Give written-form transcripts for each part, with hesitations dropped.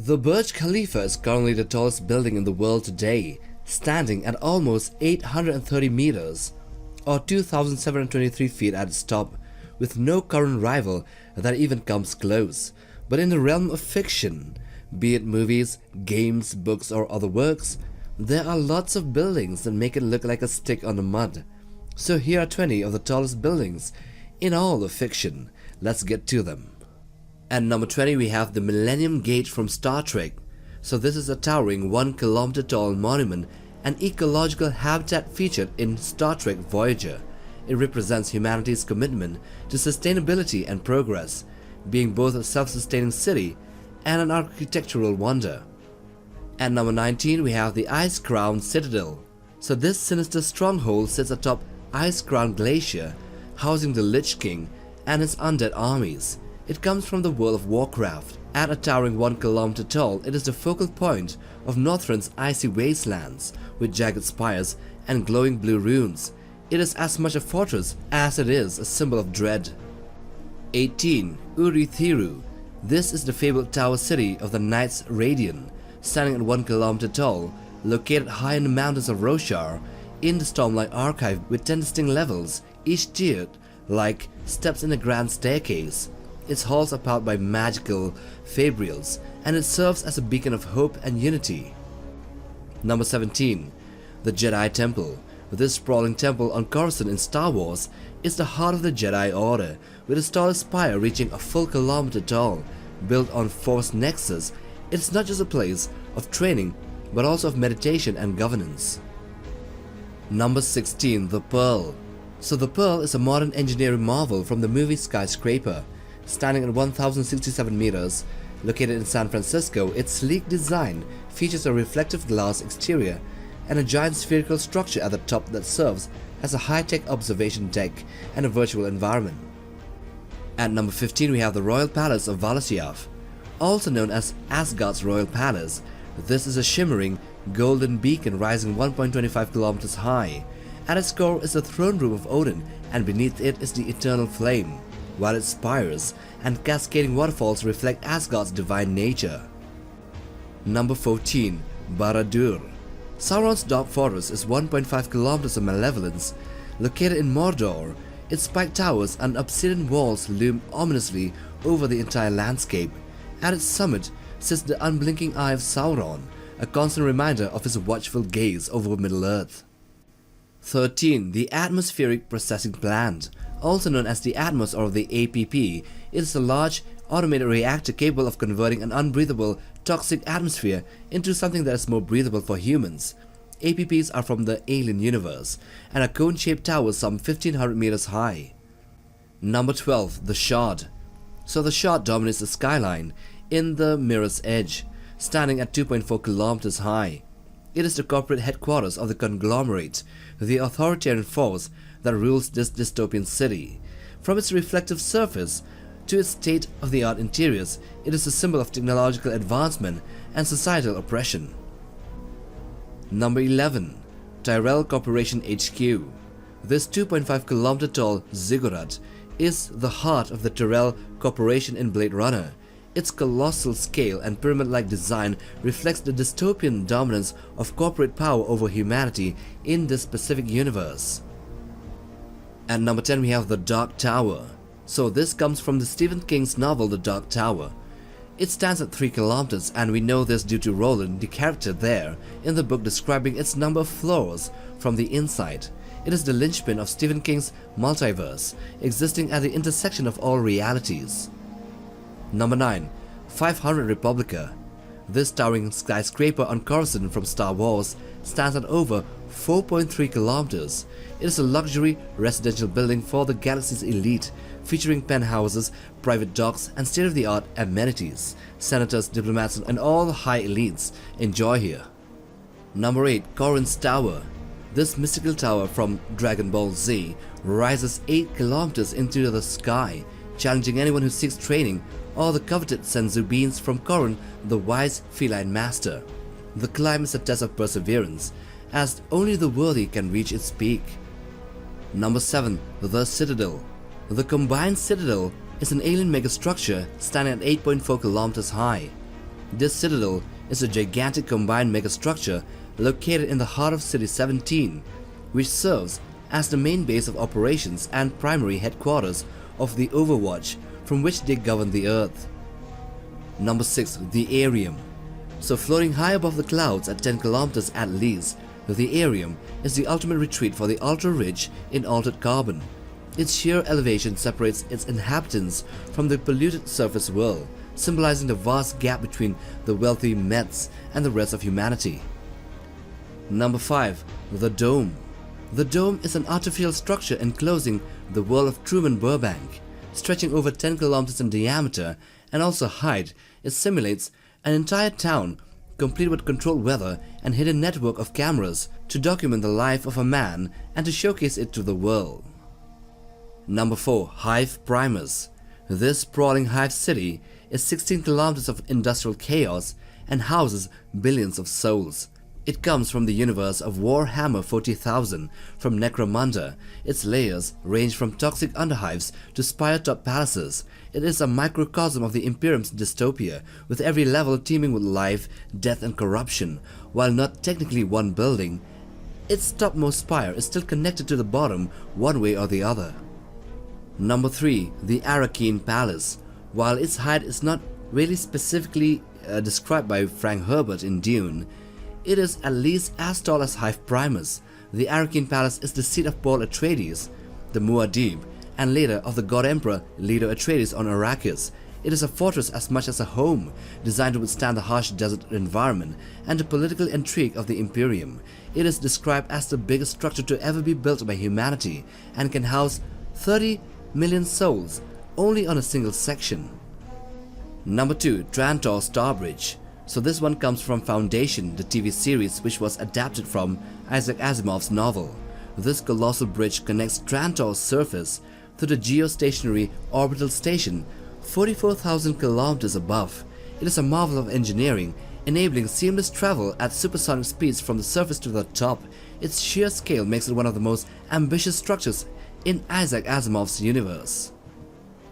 The Burj Khalifa is currently the tallest building in the world today, standing at almost 830 meters or 2,723 feet at its top, with no current rival that even comes close. But in the realm of fiction, be it movies, games, books or other works, there are lots of buildings that make it look like a stick on the mud. So here are 20 of the tallest buildings in all of fiction. Let's get to them. At number 20 we have the Millennium Gate from Star Trek. So this is a towering 1 kilometer tall monument and ecological habitat featured in Star Trek Voyager. It represents humanity's commitment to sustainability and progress, being both a self-sustaining city and an architectural wonder. At number 19 we have the Crown Citadel. So this sinister stronghold sits atop Ice Crown Glacier, housing the Lich King and his undead armies. It comes from the world of Warcraft. At a towering 1 kilometer tall, it is the focal point of Northrend's icy wastelands, with jagged spires and glowing blue runes. It is as much a fortress as it is a symbol of dread. 18. Urithiru. This is the fabled tower city of the Knights Radiant, standing at 1 kilometer tall, located high in the mountains of Roshar, in the Stormlight Archive with 10 distinct levels, each tiered like steps in a grand staircase. Its halls are powered by magical fabrials, and it serves as a beacon of hope and unity. Number 17. The Jedi Temple. This sprawling temple on Coruscant in Star Wars is the heart of the Jedi Order, with its tallest spire reaching a full kilometer tall. Built on Force Nexus, it's not just a place of training, but also of meditation and governance. Number 16. The Pearl. So the Pearl is a modern engineering marvel from the movie Skyscraper. Standing at 1,067 meters, located in San Francisco, its sleek design features a reflective glass exterior and a giant spherical structure at the top that serves as a high-tech observation deck and a virtual environment. At number 15 we have the Royal Palace of Valasiaf, also known as Asgard's Royal Palace. This is a shimmering golden beacon rising 1.25 kilometers high. At its core is the throne room of Odin, and beneath it is the eternal flame, while its spires and cascading waterfalls reflect Asgard's divine nature. Number 14. Barad-dûr. Sauron's Dark Fortress is 1.5 kilometers of malevolence. Located in Mordor, its spiked towers and obsidian walls loom ominously over the entire landscape. At its summit sits the unblinking eye of Sauron, a constant reminder of his watchful gaze over Middle-earth. 13. The Atmospheric Processing Plant. Also known as the Atmos or the APP, it is a large automated reactor capable of converting an unbreathable toxic atmosphere into something that is more breathable for humans. APPs are from the alien universe and are cone-shaped towers some 1,500 meters high. Number 12. The Shard. So the Shard dominates the skyline in the Mirror's Edge, standing at 2.4 kilometers high. It is the corporate headquarters of the conglomerate, the authoritarian force that rules this dystopian city. From its reflective surface to its state-of-the-art interiors, it is a symbol of technological advancement and societal oppression. Number 11. Tyrell Corporation HQ. This 2.5 kilometer tall ziggurat is the heart of the Tyrell Corporation in Blade Runner. Its colossal scale and pyramid-like design reflects the dystopian dominance of corporate power over humanity in this specific universe. At number 10 we have the Dark Tower. So this comes from the Stephen King's novel The Dark Tower. It stands at 3 kilometers, and we know this due to Roland, the character there, in the book describing its number of floors from the inside. It is the linchpin of Stephen King's multiverse, existing at the intersection of all realities. Number 9. 500 Republica. This towering skyscraper on Coruscant from Star Wars stands at over 4.3 kilometers. It is a luxury residential building for the galaxy's elite, featuring penthouses, private docks, and state-of-the-art amenities. Senators, diplomats, and all the high elites enjoy here. Number 8. Corrin's Tower. This mystical tower from Dragon Ball Z rises 8 kilometers into the sky, challenging anyone who seeks training or the coveted senzu beans from Corrin, the wise feline master. The climb is a test of perseverance, as only the worthy can reach its peak. Number 7. The Citadel. The combined citadel is an alien megastructure standing at 8.4 kilometers high. This citadel is a gigantic combined megastructure located in the heart of City 17, which serves as the main base of operations and primary headquarters of the Overwatch from which they govern the Earth. Number 6. The Arium. So floating high above the clouds at 10 kilometers at least, the Arium is the ultimate retreat for the ultra-rich in altered carbon. Its sheer elevation separates its inhabitants from the polluted surface world, symbolizing the vast gap between the wealthy Mets and the rest of humanity. Number 5. The Dome. The Dome is an artificial structure enclosing the world of Truman Burbank. Stretching over 10 kilometers in diameter and also height, it simulates an entire town, complete with controlled weather and hidden network of cameras to document the life of a man and to showcase it to the world. Number 4. Hive Primus. This sprawling Hive City is 16 kilometers of industrial chaos and houses billions of souls. It comes from the universe of Warhammer 40,000 from Necromunda. Its layers range from toxic underhives to spire-top palaces. It is a microcosm of the Imperium's dystopia, with every level teeming with life, death and corruption. While not technically one building, its topmost spire is still connected to the bottom one way or the other. Number 3. The Arkan Palace. While its height is not really specifically described by Frank Herbert in Dune, it is at least as tall as Hive Primus. The Arkan Palace is the seat of Paul Atreides, the Muad'Dib, and later of the God Emperor Leto Atreides on Arrakis. It is a fortress as much as a home, designed to withstand the harsh desert environment and the political intrigue of the Imperium. It is described as the biggest structure to ever be built by humanity and can house 30 million souls only on a single section. Number 2. Trantor Starbridge. So this one comes from Foundation, the TV series which was adapted from Isaac Asimov's novel. This colossal bridge connects Trantor's surface to the geostationary orbital station 44,000 kilometers above. It is a marvel of engineering, enabling seamless travel at supersonic speeds from the surface to the top. Its sheer scale makes it one of the most ambitious structures in Isaac Asimov's universe.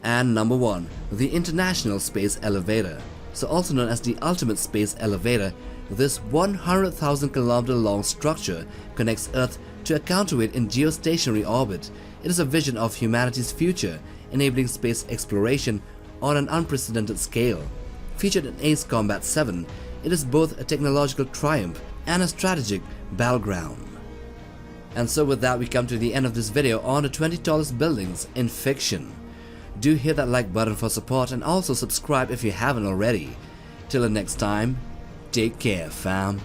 And number 1. The International Space Elevator. So also known as the Ultimate Space Elevator, this 100,000 kilometer long structure connects Earth to a counterweight in geostationary orbit. It is a vision of humanity's future, enabling space exploration on an unprecedented scale. Featured in Ace Combat 7, it is both a technological triumph and a strategic battleground. And so with that, we come to the end of this video on the 20 tallest buildings in fiction. Do hit that like button for support and also subscribe if you haven't already. Till the next time, take care fam.